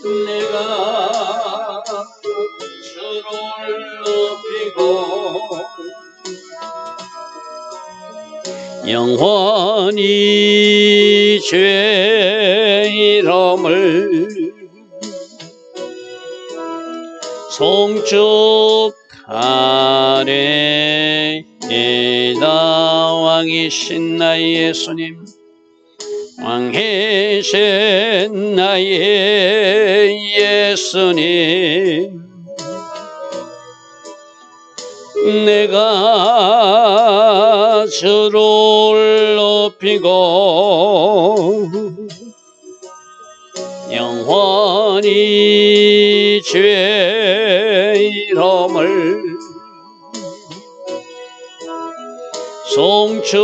내가 주를 높이고 영원히 죄 이름을 송축하리이다. 왕이신 나의 예수님, 왕이신 나의 예수님, 내가 주를 높이고 영원히 죄 이름을 송축하리이다.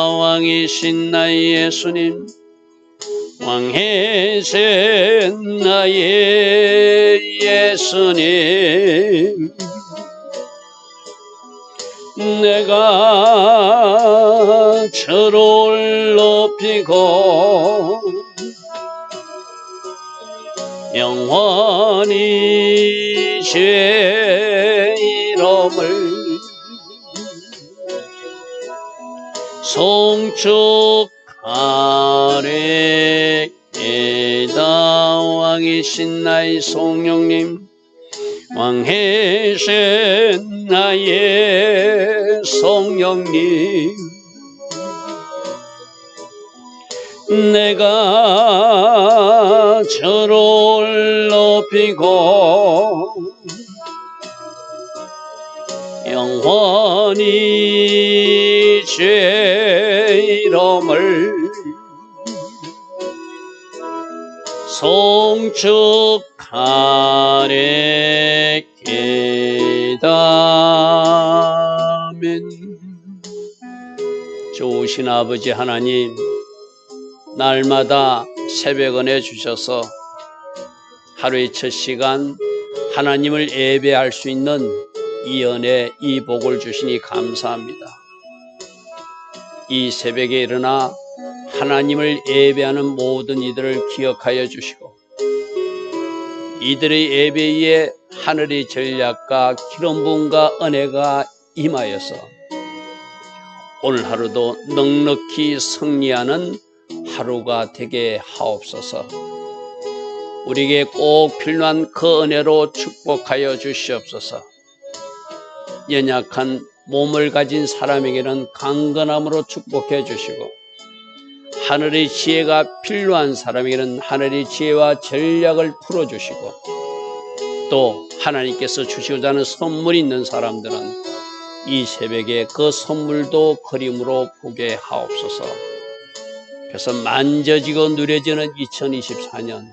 왕이신 나의 예수님, 왕이신 나의 예수님, 내가 주를 높이고 영원히 죄 이름을 송축하리이다. 왕이신 나의 성령님, 왕이신 나의 성령님, 내가 주를 높이고 영원히 죄 이름을 송축하리이다. 아멘. 좋으신 아버지 하나님, 날마다 새벽은혜 주셔서 하루의 첫 시간 하나님을 예배할 수 있는 이 은혜, 이 복을 주시니 감사합니다. 이 새벽에 일어나 하나님을 예배하는 모든 이들을 기억하여 주시고 이들의 예배에 하늘의 전략과 기름 부음과 은혜가 임하여서 오늘 하루도 넉넉히 승리하는 하루가 되게 하옵소서. 우리에게 꼭 필요한 그 은혜로 축복하여 주시옵소서. 연약한 몸을 가진 사람에게는 강건함으로 축복해 주시고 하늘의 지혜가 필요한 사람에게는 하늘의 지혜와 전략을 풀어주시고 또 하나님께서 주시고자 하는 선물이 있는 사람들은 이 새벽에 그 선물도 그림으로 보게 하옵소서. 그래서 만져지고 누려지는 2024년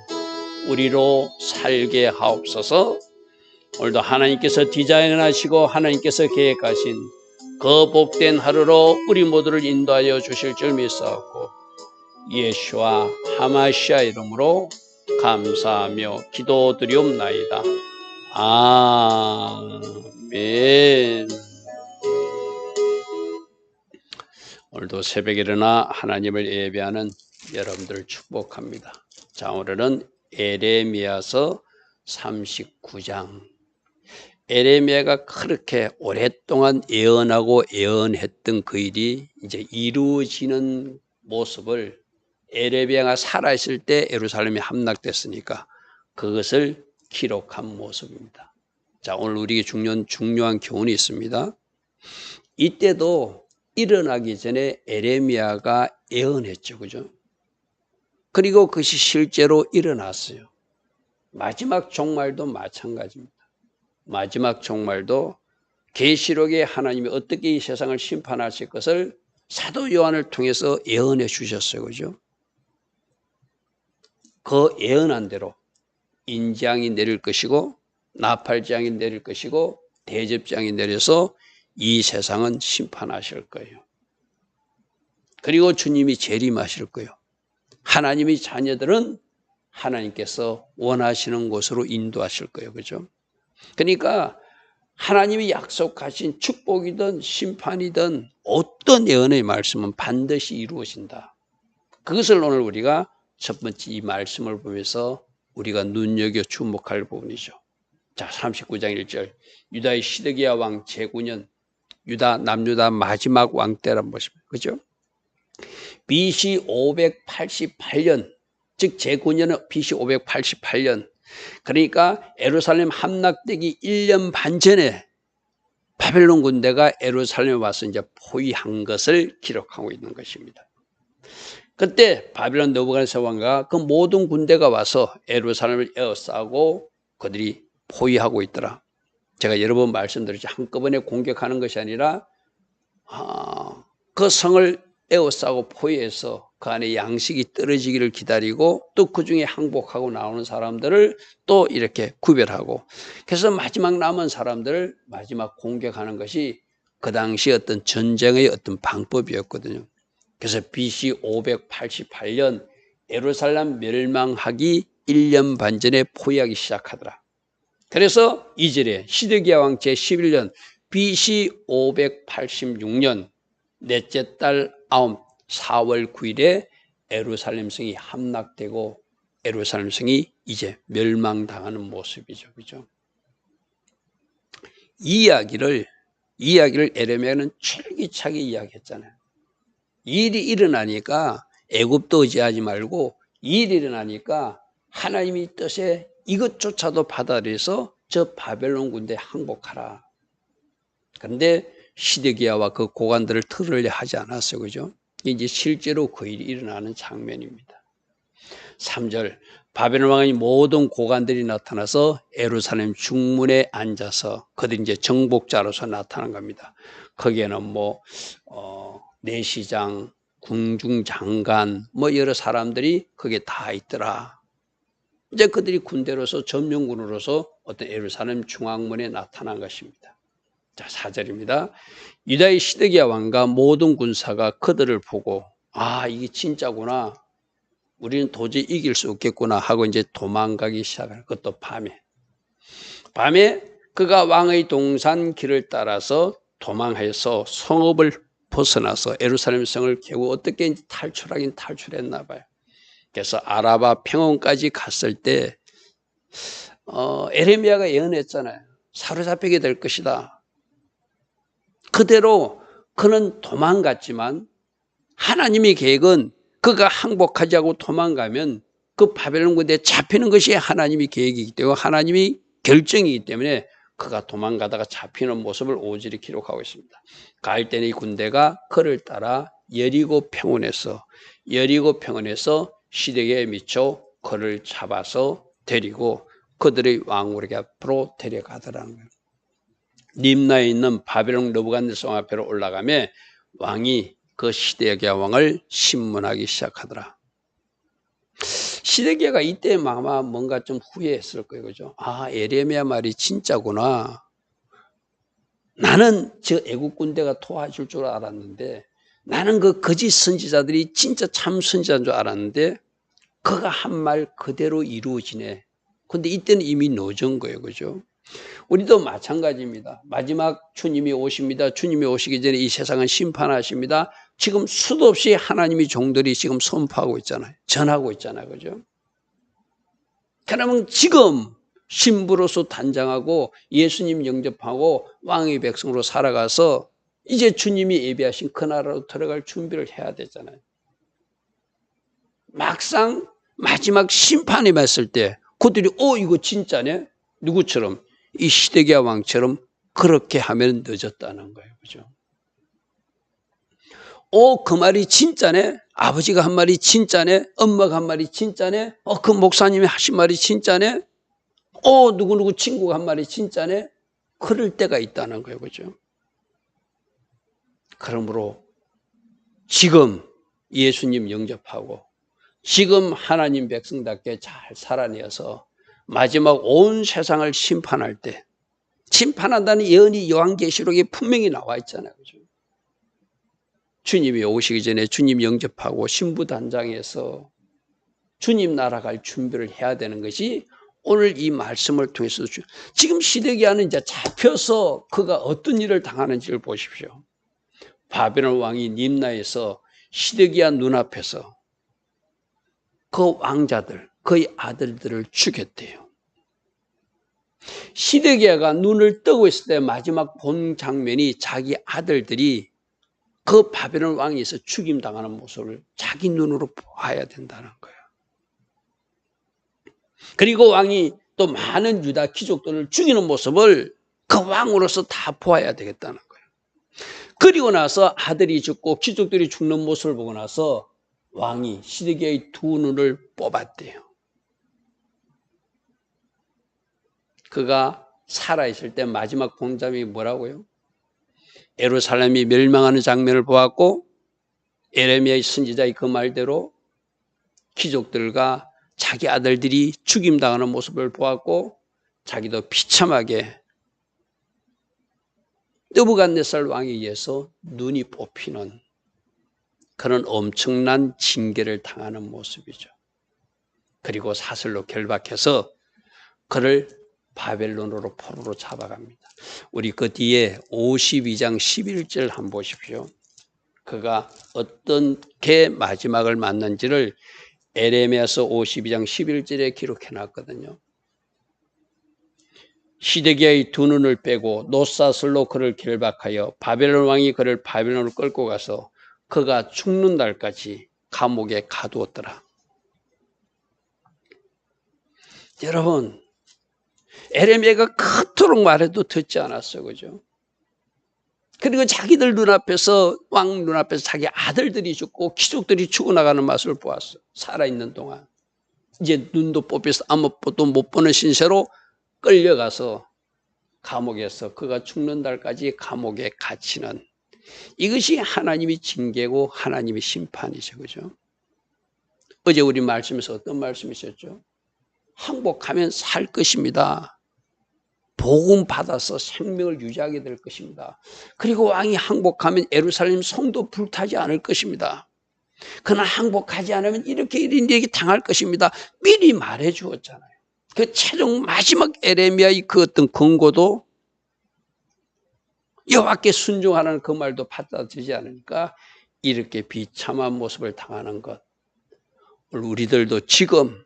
우리로 살게 하옵소서. 오늘도 하나님께서 디자인하시고 하나님께서 계획하신 그 복된 하루로 우리 모두를 인도하여 주실 줄 믿사옵고 예수와 하마시아 이름으로 감사하며 기도드리옵나이다. 아멘. 오늘도 새벽에 일어나 하나님을 예배하는 여러분들을 축복합니다. 자, 오늘은 에레미야서 39장. 에레미야가 그렇게 오랫동안 예언하고 예언했던 그 일이 이제 이루어지는 모습을 에레미야가 살아있을 때 예루살렘이 함락됐으니까 그것을 기록한 모습입니다. 자, 오늘 우리에게 중요한 교훈이 있습니다. 이때도 일어나기 전에 에레미야가 예언했죠. 그죠? 그리고 그것이 실제로 일어났어요. 마지막 종말도 마찬가지입니다. 마지막 종말도 계시록에 하나님이 어떻게 이 세상을 심판하실 것을 사도 요한을 통해서 예언해 주셨어요. 그죠? 그 예언한 대로 인재앙이 내릴 것이고 나팔재앙이 내릴 것이고 대접재앙이 내려서 이 세상은 심판하실 거예요. 그리고 주님이 재림하실 거예요. 하나님의 자녀들은 하나님께서 원하시는 곳으로 인도하실 거예요. 그죠? 그러니까 하나님이 약속하신 축복이든 심판이든 어떤 예언의 말씀은 반드시 이루어진다. 그것을 오늘 우리가 첫 번째 이 말씀을 보면서 우리가 눈여겨 주목할 부분이죠. 자, 39장 1절. 유다의 시드기야 왕 제9년, 남유다 마지막 왕 때란 것입니다. 그죠? BC 588년, 즉 제9년은 BC 588년. 그러니까 예루살렘 함락되기 1년 반 전에 바벨론 군대가 예루살렘에 와서 이제 포위한 것을 기록하고 있는 것입니다. 그때 바벨론 느부갓네살 왕과 그 모든 군대가 와서 예루살렘을 에워싸고 그들이 포위하고 있더라. 제가 여러 번 말씀드렸죠. 한꺼번에 공격하는 것이 아니라 그 성을 에워싸고 포위해서 그 안에 양식이 떨어지기를 기다리고 또 그 중에 항복하고 나오는 사람들을 또 이렇게 구별하고, 그래서 마지막 남은 사람들을 마지막 공격하는 것이 그 당시 어떤 전쟁의 어떤 방법이었거든요. 그래서 BC 588년 예루살렘 멸망하기 1년 반 전에 포위하기 시작하더라. 그래서 2절에 시드기야 왕 제11년 BC 586년 넷째 달 4월 9일에 예루살렘 성이 함락되고 예루살렘 성이 이제 멸망당하는 모습이죠. 그죠? 이 이야기를 에레미야는 철기차게 이야기했잖아요. 일이 일어나니까 애굽도 의지하지 말고, 일이 일어나니까 하나님의 뜻에 이것조차도 받아들여서 저 바벨론 군대에 항복하라. 그런데 시드기야와 그 고관들을 들으려 하지 않았어요. 그죠? 이제 실제로 그 일이 일어나는 장면입니다. 3절, 바벨론 왕의 모든 고관들이 나타나서 예루살렘 중문에 앉아서 그들이 이제 정복자로서 나타난 겁니다. 거기에는 내시장, 궁중장관, 여러 사람들이 거기에 다 있더라. 이제 그들이 군대로서 점령군으로서 어떤 예루살렘 중앙문에 나타난 것입니다. 자, 4절입니다. 유다의 시드기야 왕과 모든 군사가 그들을 보고 이게 진짜구나, 우리는 도저히 이길 수 없겠구나 하고 이제 도망가기 시작하는, 그것도 밤에 그가 왕의 동산 길을 따라서 도망해서 성읍을 벗어나서 예루살렘 성을 겨우 어떻게 탈출하긴 탈출했나 봐요. 그래서 아라바 평원까지 갔을 때 에레미야가 예언했잖아요. 사로잡히게 될 것이다. 그대로 그는 도망갔지만 하나님의 계획은 그가 항복하지 않고 도망가면 그 바벨론 군대에 잡히는 것이 하나님의 계획이기 때문에, 하나님의 결정이기 때문에 그가 도망가다가 잡히는 모습을 5절이 기록하고 있습니다. 가을 때는 이 군대가 그를 따라 여리고 평원에서 시드기야에 미쳐 그를 잡아서 데리고 그들의 왕후에게 앞으로 데려가더라는 거예요. 림나에 있는 바벨론 느부갓네살 왕 앞으로 올라가며 왕이 그 시드기야 왕을 신문하기 시작하더라. 시드기야가 이때 아마 뭔가 좀 후회했을 거예요. 그죠? 에레미야 말이 진짜구나. 나는 저 애국 군대가 도와줄 줄 알았는데, 나는 그 거짓 선지자들이 진짜 참 선지자인 줄 알았는데 그가 한 말 그대로 이루어지네. 근데 이때는 이미 늦은 거예요. 그죠? 우리도 마찬가지입니다. 마지막 주님이 오십니다. 주님이 오시기 전에 이 세상은 심판하십니다. 지금 수도 없이 하나님의 종들이 지금 선포하고 있잖아요. 전하고 있잖아요. 그죠? 그러면 지금 신부로서 단장하고 예수님 영접하고 왕의 백성으로 살아가서 이제 주님이 예비하신 그 나라로 들어갈 준비를 해야 되잖아요. 막상 마지막 심판이 왔을 때 그들이 이거 진짜네? 누구처럼? 이 시드기야 왕처럼 그렇게 하면 늦었다는 거예요. 그죠? 그 말이 진짜네? 아버지가 한 말이 진짜네? 엄마가 한 말이 진짜네? 그 목사님이 하신 말이 진짜네? 누구누구 친구가 한 말이 진짜네? 그럴 때가 있다는 거예요. 그죠? 그러므로 지금 예수님 영접하고 지금 하나님 백성답게 잘 살아내어서 마지막 온 세상을 심판할 때, 심판한다는 예언이 요한계시록에 분명히 나와 있잖아요. 그죠? 주님이 오시기 전에 주님 영접하고 신부단장해서 주님 나라 갈 준비를 해야 되는 것이 오늘 이 말씀을 통해서 지금 시드기야는 이제 잡혀서 그가 어떤 일을 당하는지를 보십시오. 바벨론 왕이 림나에서 시드기야 눈앞에서 그 왕자들, 그의 아들들을 죽였대요. 시드기야가 눈을 뜨고 있을 때 마지막 본 장면이 자기 아들들이 그 바벨론 왕에서 죽임당하는 모습을 자기 눈으로 보아야 된다는 거예요. 그리고 왕이 또 많은 유다 귀족들을 죽이는 모습을 그 왕으로서 다 보아야 되겠다는 거예요. 그리고 나서 아들이 죽고 귀족들이 죽는 모습을 보고 나서 왕이 시드기야의 두 눈을 뽑았대요. 그가 살아있을 때 마지막 본 장면이 뭐라고요? 예루살렘이 멸망하는 장면을 보았고 예레미야의 선지자의 그 말대로 귀족들과 자기 아들들이 죽임당하는 모습을 보았고 자기도 비참하게 느부갓네살 왕에 의해서 눈이 뽑히는 그런 엄청난 징계를 당하는 모습이죠. 그리고 사슬로 결박해서 그를 바벨론으로 포로로 잡아갑니다. 우리 그 뒤에 52장 11절 한번 보십시오. 그가 어떻게 마지막을 맞는지를 에레미야서 52장 11절에 기록해 놨거든요. 시드기야의 두 눈을 빼고 노사슬로 그를 결박하여 바벨론 왕이 그를 바벨론으로 끌고 가서 그가 죽는 날까지 감옥에 가두었더라. 여러분, 에레미야가 그토록 말해도 듣지 않았어요. 그죠? 그리고 자기들 눈앞에서, 왕 눈앞에서 자기 아들들이 죽고 귀족들이 죽어나가는 맛을 보았어요. 살아있는 동안. 이제 눈도 뽑혀서 아무것도 못 보는 신세로 끌려가서 감옥에서 그가 죽는 날까지 감옥에 갇히는, 이것이 하나님의 징계고 하나님의 심판이죠. 그죠? 어제 우리 말씀에서 어떤 말씀이셨죠? 항복하면 살 것입니다. 복음 받아서 생명을 유지하게 될 것입니다. 그리고 왕이 항복하면 예루살렘 성도 불타지 않을 것입니다. 그러나 항복하지 않으면 이렇게 이렇게 당할 것입니다. 미리 말해 주었잖아요. 그 최종 마지막 에레미야의 그 어떤 권고도 여호와께 순종하라는 그 말도 받아들이지 않으니까 이렇게 비참한 모습을 당하는 것. 우리들도 지금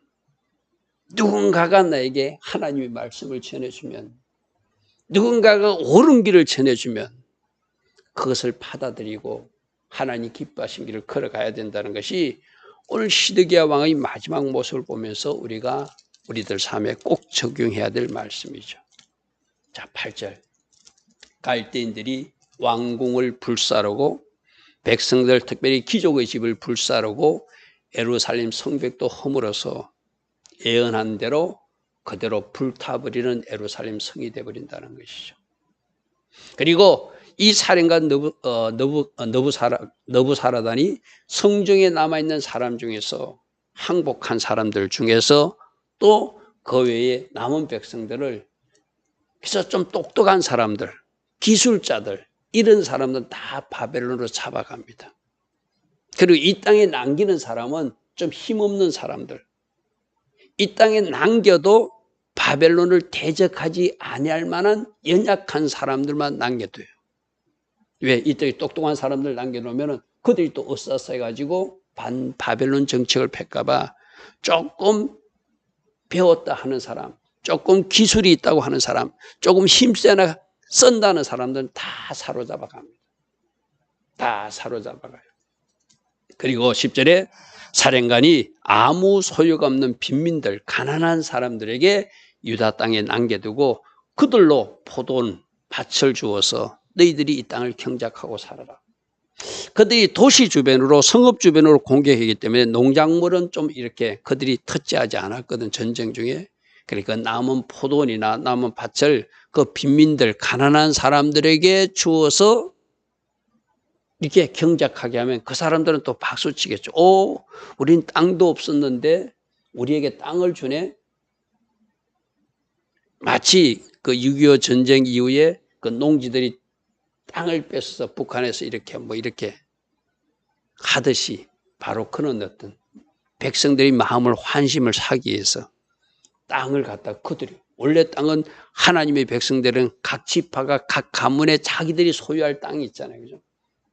누군가가 나에게 하나님의 말씀을 전해주면, 누군가가 옳은 길을 전해주면 그것을 받아들이고 하나님 기뻐하신 길을 걸어가야 된다는 것이 오늘 시드기야 왕의 마지막 모습을 보면서 우리들 삶에 꼭 적용해야 될 말씀이죠. 자, 8절. 갈대인들이 왕궁을 불사르고 백성들, 특별히 귀족의 집을 불사르고 예루살렘 성벽도 허물어서 예언한 대로 그대로 불타버리는 예루살렘 성이 되어버린다는 것이죠. 그리고 이 살인가 너부사라단이 성중에 남아있는 사람 중에서, 항복한 사람들 중에서 또 그 외에 남은 백성들을, 그래서 좀 똑똑한 사람들, 기술자들, 이런 사람들 다 바벨론으로 잡아갑니다. 그리고 이 땅에 남기는 사람은 좀 힘없는 사람들, 이 땅에 남겨도 바벨론을 대적하지 아니할 만한 연약한 사람들만 남겨둬요. 왜? 이때 똑똑한 사람들 남겨놓으면 그들이 또 어싸싸해가지고 바벨론 정책을 펼까봐 조금 배웠다 하는 사람, 조금 기술이 있다고 하는 사람, 조금 힘세나 쓴다는 사람들은 다 사로잡아 갑니다. 다 사로잡아가요. 그리고 10절에 사령관이 아무 소유가 없는 빈민들, 가난한 사람들에게 유다 땅에 남겨두고 그들로 포도원 밭을 주어서 너희들이 이 땅을 경작하고 살아라. 그들이 도시 주변으로, 성읍 주변으로 공격하기 때문에 농작물은 좀 이렇게 그들이 터치하지 않았거든, 전쟁 중에. 그러니까 남은 포도원이나 남은 밭을 그 빈민들, 가난한 사람들에게 주어서 이렇게 경작하게 하면 그 사람들은 또 박수 치겠죠. 오, 우린 땅도 없었는데 우리에게 땅을 주네. 마치 그 6.25 전쟁 이후에 그 농지들이 땅을 뺏어서 북한에서 이렇게 하듯이, 바로 그런 어떤 백성들의 마음을, 환심을 사기 위해서 땅을 갖다 그들이, 원래 땅은 하나님의 백성들은 각 지파가 각 가문에 자기들이 소유할 땅이 있잖아요. 그죠?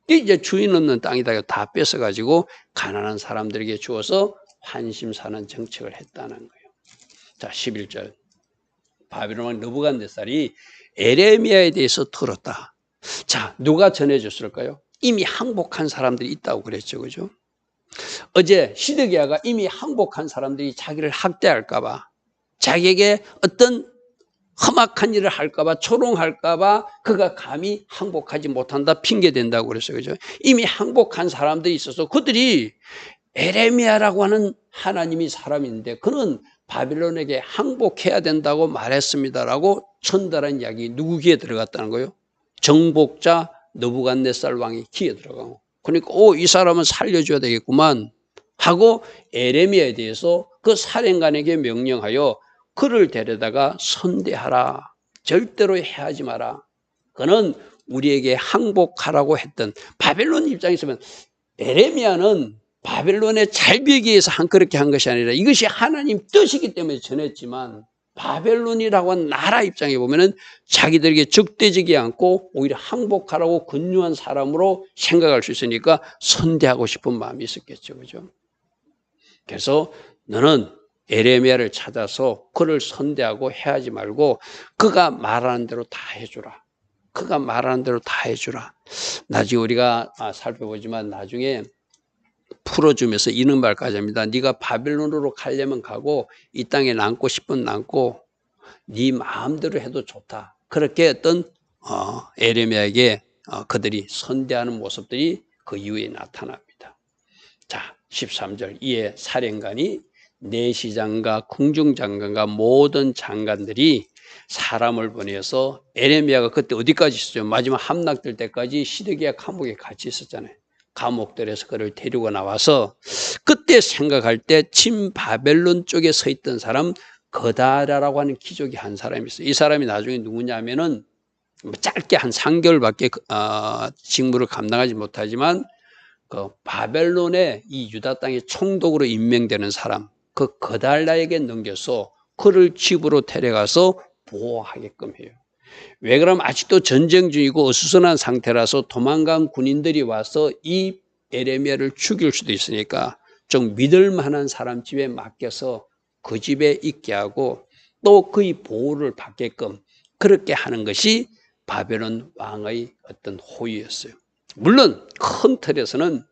이제 주인 없는 땅이다 다 뺏어가지고 가난한 사람들에게 주어서 환심사는 정책을 했다는 거예요. 자, 11절. 바벨론 왕 느부갓네살이 에레미야에 대해서 들었다. 자, 누가 전해줬을까요? 이미 항복한 사람들이 있다고 그랬죠. 그죠? 어제 시드기야가 이미 항복한 사람들이 자기를 학대할까봐, 자기에게 어떤 험악한 일을 할까봐, 조롱할까봐 그가 감히 항복하지 못한다 핑계댄다고 그랬어요. 그죠? 이미 항복한 사람들이 있어서 그들이 에레미야라고 하는 하나님이 사람인데 그는 바빌론에게 항복해야 된다고 말했습니다라고 전달한 이야기 누구 귀에 들어갔다는 거예요? 정복자 느부갓네살 왕의 귀에 들어가고, 그러니까 이 사람은 살려줘야 되겠구만 하고 에레미야에 대해서 그 사령관에게 명령하여 그를 데려다가 선대하라. 절대로 해하지 마라. 그는 우리에게 항복하라고 했던, 바벨론 입장에서는 에레미야는 바벨론의 잘되기 위해서 그렇게 한 것이 아니라 이것이 하나님 뜻이기 때문에 전했지만, 바벨론이라고 한 나라 입장에 보면은 자기들에게 적대지지 않고 오히려 항복하라고 근유한 사람으로 생각할 수 있으니까 선대하고 싶은 마음이 있었겠죠. 그죠? 그래서 너는 에레미야를 찾아서 그를 선대하고 해하지 말고 그가 말하는 대로 다 해주라. 그가 말하는 대로 다 해주라. 나중에 우리가 살펴보지만 나중에 풀어주면서 이런 말까지 합니다. 네가 바벨론으로 가려면 가고 이 땅에 남고 싶으면 남고 네 마음대로 해도 좋다. 그렇게 어떤 에레미야에게 그들이 선대하는 모습들이 그 이후에 나타납니다. 자, 13절. 이에 사령관이 내시장과 궁중장관과 모든 장관들이 사람을 보내서, 에레미야가 그때 어디까지 있었죠? 마지막 함락될 때까지 시드기야 감옥에 같이 있었잖아요. 감옥들에서 그를 데리고 나와서 그때 생각할 때 친바벨론 쪽에 서 있던 사람 거다라라고 하는 귀족이 한 사람이 있어요. 이 사람이 나중에 누구냐면은 짧게 한 3개월밖에 직무를 감당하지 못하지만 그 바벨론의 이 유다 땅의 총독으로 임명되는 사람, 그 거달라에게 넘겨서 그를 집으로 데려가서 보호하게끔 해요. 왜 그러면 아직도 전쟁 중이고 어수선한 상태라서 도망간 군인들이 와서 이 에레미야를 죽일 수도 있으니까 좀 믿을 만한 사람 집에 맡겨서 그 집에 있게 하고 또 그의 보호를 받게끔 그렇게 하는 것이 바벨론 왕의 어떤 호의였어요. 물론 큰 틀에서는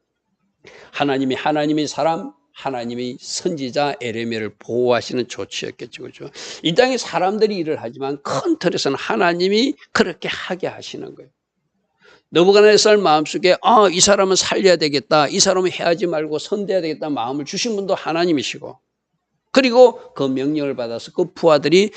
하나님의 사람, 하나님의 선지자 에레미야를 보호하시는 조치였겠죠. 그렇죠? 이 땅에 사람들이 일을 하지만 큰 틀에서는 하나님이 그렇게 하게 하시는 거예요. 느부갓네살 마음속에 이 사람은 살려야 되겠다, 이 사람은 해하지 말고 선대해야 되겠다 마음을 주신 분도 하나님이시고, 그리고 그 명령을 받아서 그 부하들이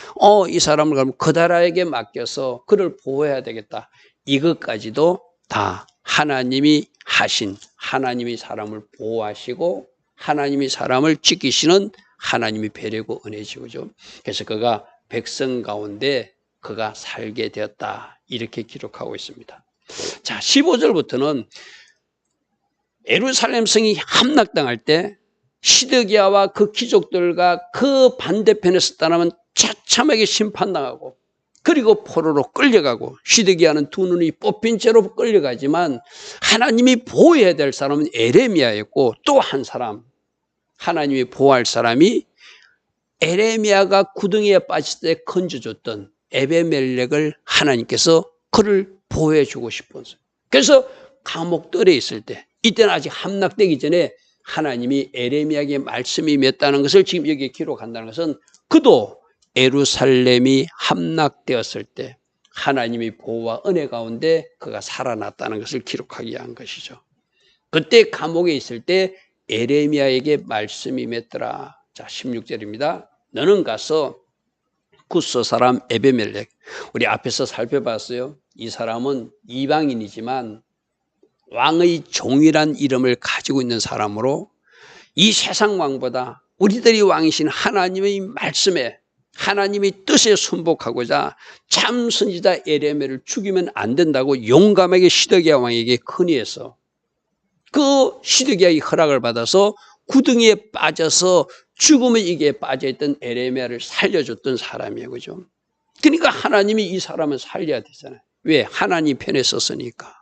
이 사람을 그럼 그다라에게 맡겨서 그를 보호해야 되겠다, 이것까지도 다 하나님이 하신, 하나님이 사람을 보호하시고 하나님이 사람을 지키시는 하나님이 배려고 은혜시고, 그죠? 그래서 그가 백성 가운데 그가 살게 되었다, 이렇게 기록하고 있습니다. 자, 15절부터는 예루살렘 성이 함락당할 때 시드기야와 그 귀족들과 그 반대편에서 떠나면 처참하게 심판당하고, 그리고 포로로 끌려가고, 시드기야는 두 눈이 뽑힌 채로 끌려가지만 하나님이 보호해야 될 사람은 에레미야였고, 또 한 사람 하나님이 보호할 사람이 에레미야가 구덩이에 빠질 때 건져줬던 에베멜렉을 하나님께서 그를 보호해 주고 싶었어요. 그래서 감옥들에 있을 때, 이때는 아직 함락되기 전에 하나님이 에레미야에게 말씀이 맺다는 것을 지금 여기에 기록한다는 것은, 그도 예루살렘이 함락되었을 때 하나님이 보호와 은혜 가운데 그가 살아났다는 것을 기록하기 위한 것이죠. 그때 감옥에 있을 때 에레미야에게 말씀이 맺더라. 자, 16절입니다. 너는 가서 구스 사람 에베멜렉, 우리 앞에서 살펴봤어요. 이 사람은 이방인이지만 왕의 종이란 이름을 가지고 있는 사람으로 이 세상 왕보다 우리들이 왕이신 하나님의 말씀에, 하나님의 뜻에 순복하고자 참 선지자 에레미야를 죽이면 안 된다고 용감하게 시드기야 왕에게 건의해서 그 시드기야의 허락을 받아서 구덩이에 빠져서 죽음의 이게 빠져있던 에레미야를 살려줬던 사람이에요. 그죠? 그러니까 하나님이 이 사람을 살려야 되잖아요. 왜? 하나님 편에 섰으니까.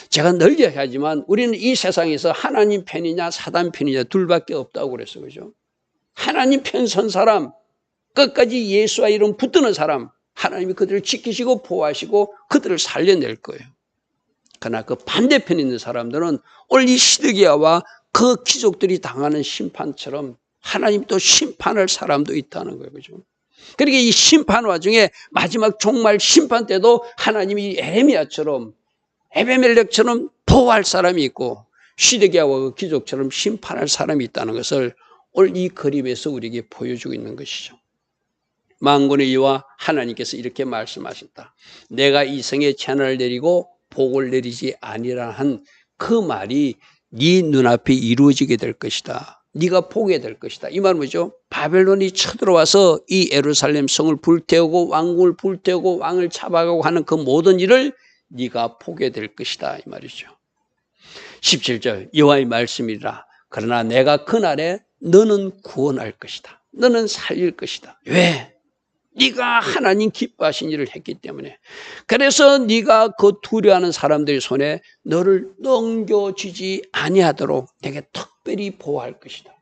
제가 늘 얘기하지만 우리는 이 세상에서 하나님 편이냐 사단 편이냐 둘밖에 없다고 그랬어요. 그죠? 하나님 편 선 사람, 끝까지 예수와 이름 붙드는 사람, 하나님이 그들을 지키시고 보호하시고 그들을 살려낼 거예요. 그러나 그 반대편에 있는 사람들은 오늘 이 시드기야와 그 귀족들이 당하는 심판처럼 하나님 또 심판할 사람도 있다는 거예요. 그죠? 그러니까 이 심판 와중에 마지막 종말 심판 때도 하나님이 에레미야처럼 에베멜렉처럼 보호할 사람이 있고 시드기야와 그 귀족처럼 심판할 사람이 있다는 것을 오늘 이 그림에서 우리에게 보여주고 있는 것이죠. 만군의 여호와 하나님께서 이렇게 말씀하셨다. 내가 이 성에 재난을 내리고 복을 내리지 아니라 한 그 말이 네 눈앞에 이루어지게 될 것이다. 네가 보게 될 것이다. 이 말은 뭐죠? 바벨론이 쳐들어와서 이 예루살렘 성을 불태우고 왕궁을 불태우고 왕을 잡아가고 하는 그 모든 일을 네가 보게 될 것이다. 이 말이죠. 17절 여호와의 말씀이라. 그러나 내가 그날에 너는 구원할 것이다. 너는 살릴 것이다. 왜? 네가 하나님 기뻐하신 일을 했기 때문에. 그래서 네가 그 두려워하는 사람들의 손에 너를 넘겨주지 아니하도록 내게 특별히 보호할 것이다.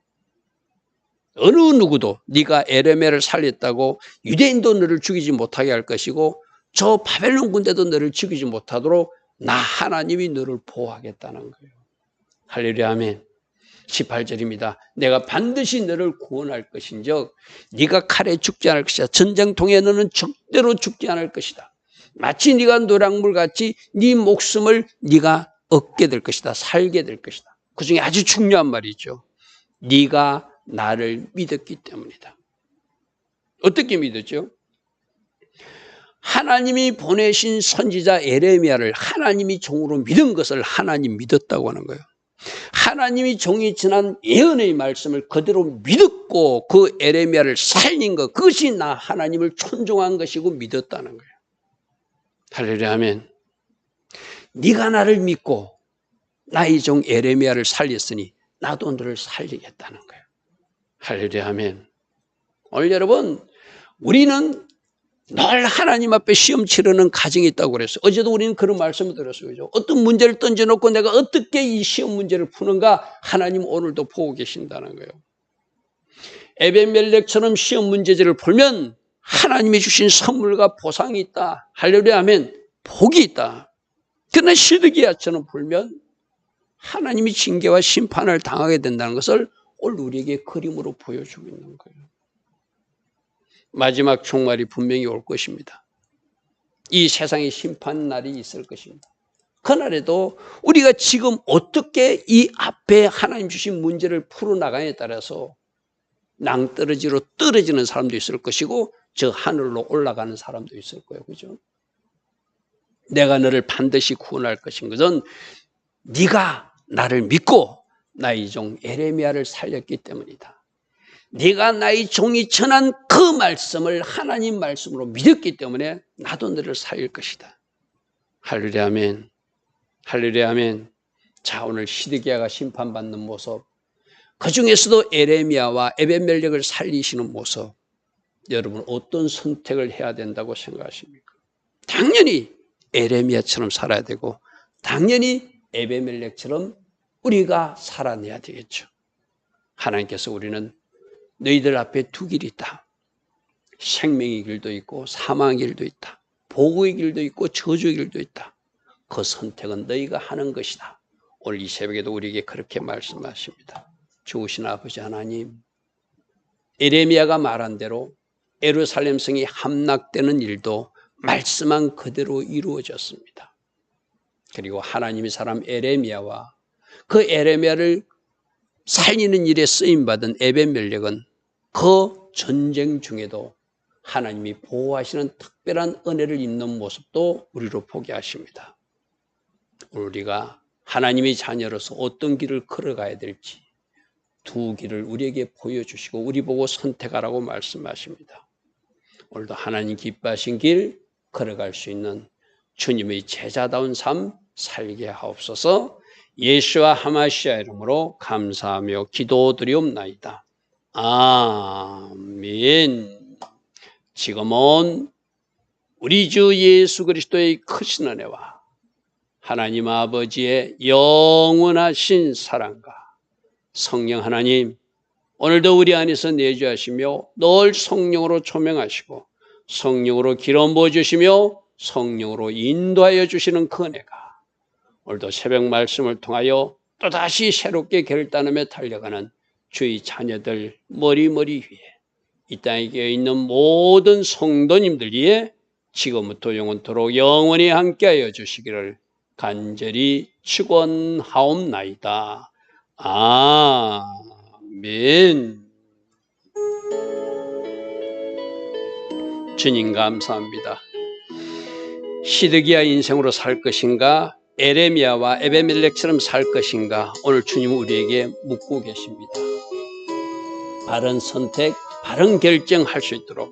어느 누구도 네가 에레미야를 살렸다고 유대인도 너를 죽이지 못하게 할 것이고 저 바벨론 군대도 너를 죽이지 못하도록 나 하나님이 너를 보호하겠다는 거예요. 할렐루야 아멘. 18절입니다. 내가 반드시 너를 구원할 것인즉 네가 칼에 죽지 않을 것이다. 전쟁통에 너는 절대로 죽지 않을 것이다. 마치 네가 노랑물같이 네 목숨을 네가 얻게 될 것이다. 살게 될 것이다. 그중에 아주 중요한 말이죠. 네가 나를 믿었기 때문이다. 어떻게 믿었죠? 하나님이 보내신 선지자 에레미야를 하나님이 종으로 믿은 것을 하나님 믿었다고 하는 거예요. 하나님이 종이 전한 예언의 말씀을 그대로 믿었고 그 에레미야를 살린 것, 그것이 나 하나님을 존중한 것이고 믿었다는 거예요. 할렐루야 아멘. 네가 나를 믿고 나의 종 에레미야를 살렸으니 나도 너를 살리겠다는 거예요. 할렐루야 아멘. 오늘 여러분 우리는 늘 하나님 앞에 시험 치르는 가정이 있다고 그랬어요. 어제도 우리는 그런 말씀을 들었어요. 그죠? 어떤 문제를 던져놓고 내가 어떻게 이 시험 문제를 푸는가 하나님 오늘도 보고 계신다는 거예요. 에벤멜렉처럼 시험 문제들을 풀면 하나님이 주신 선물과 보상이 있다. 할렐루야 아멘. 복이 있다. 그러나 시드기야처럼 풀면 하나님이 징계와 심판을 당하게 된다는 것을 오늘 우리에게 그림으로 보여주고 있는 거예요. 마지막 종말이 분명히 올 것입니다. 이 세상의 심판 날이 있을 것입니다. 그날에도 우리가 지금 어떻게 이 앞에 하나님 주신 문제를 풀어나가냐에 따라서 낭떠러지로 떨어지는 사람도 있을 것이고 저 하늘로 올라가는 사람도 있을 거예요. 그죠? 내가 너를 반드시 구원할 것인 것은 네가 나를 믿고 나의 종 에레미야를 살렸기 때문이다. 네가 나의 종이 전한 그 말씀을 하나님 말씀으로 믿었기 때문에 나도 너를 살릴 것이다. 할렐루야 아멘. 할렐루야 아멘. 자, 오늘 시드기야가 심판받는 모습, 그 중에서도 에레미야와 에벤멜렉을 살리시는 모습, 여러분 어떤 선택을 해야 된다고 생각하십니까? 당연히 에레미야처럼 살아야 되고 당연히 에벤멜렉처럼 우리가 살아내야 되겠죠. 하나님께서 우리는 너희들 앞에 두 길이 있다. 생명의 길도 있고 사망의 길도 있다. 복의 길도 있고 저주의 길도 있다. 그 선택은 너희가 하는 것이다. 오늘 이 새벽에도 우리에게 그렇게 말씀하십니다. 좋으신 아버지 하나님, 에레미야가 말한 대로 예루살렘 성이 함락되는 일도 말씀한 그대로 이루어졌습니다. 그리고 하나님의 사람 에레미야와 그 에레미야를 살리는 일에 쓰임받은 에벤멜렉은 그 전쟁 중에도 하나님이 보호하시는 특별한 은혜를 입는 모습도 우리로 보게 하십니다. 우리가 하나님의 자녀로서 어떤 길을 걸어가야 될지 두 길을 우리에게 보여주시고 우리 보고 선택하라고 말씀하십니다. 오늘도 하나님 기뻐하신 길 걸어갈 수 있는 주님의 제자다운 삶 살게 하옵소서. 예수와 하마시아 이름으로 감사하며 기도드리옵나이다. 아멘. 지금은 우리 주 예수 그리스도의 크신 은혜와 하나님 아버지의 영원하신 사랑과 성령 하나님, 오늘도 우리 안에서 내주하시며 늘 성령으로 조명하시고 성령으로 기름 부어주시며 성령으로 인도하여 주시는 그 은혜가 오늘도 새벽 말씀을 통하여 또다시 새롭게 결단하며 달려가는 주의 자녀들 머리머리 위에, 이 땅에 있는 모든 성도님들 위에 지금부터 영원토록 영원히 함께하여 주시기를 간절히 축원하옵나이다. 아멘. 주님 감사합니다. 시드기야 인생으로 살 것인가, 에레미야와 에베멜렉처럼 살 것인가, 오늘 주님 우리에게 묻고 계십니다. 바른 선택, 바른 결정할 수 있도록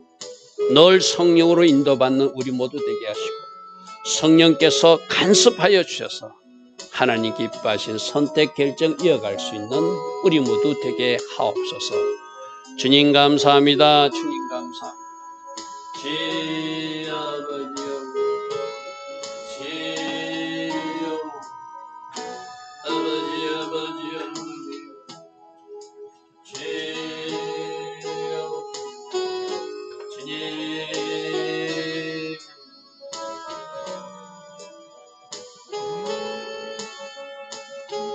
늘 성령으로 인도받는 우리 모두 되게 하시고 성령께서 간섭하여 주셔서 하나님 기뻐하신 선택 결정 이어갈 수 있는 우리 모두 되게 하옵소서. 주님 감사합니다. 주님 감사합니다.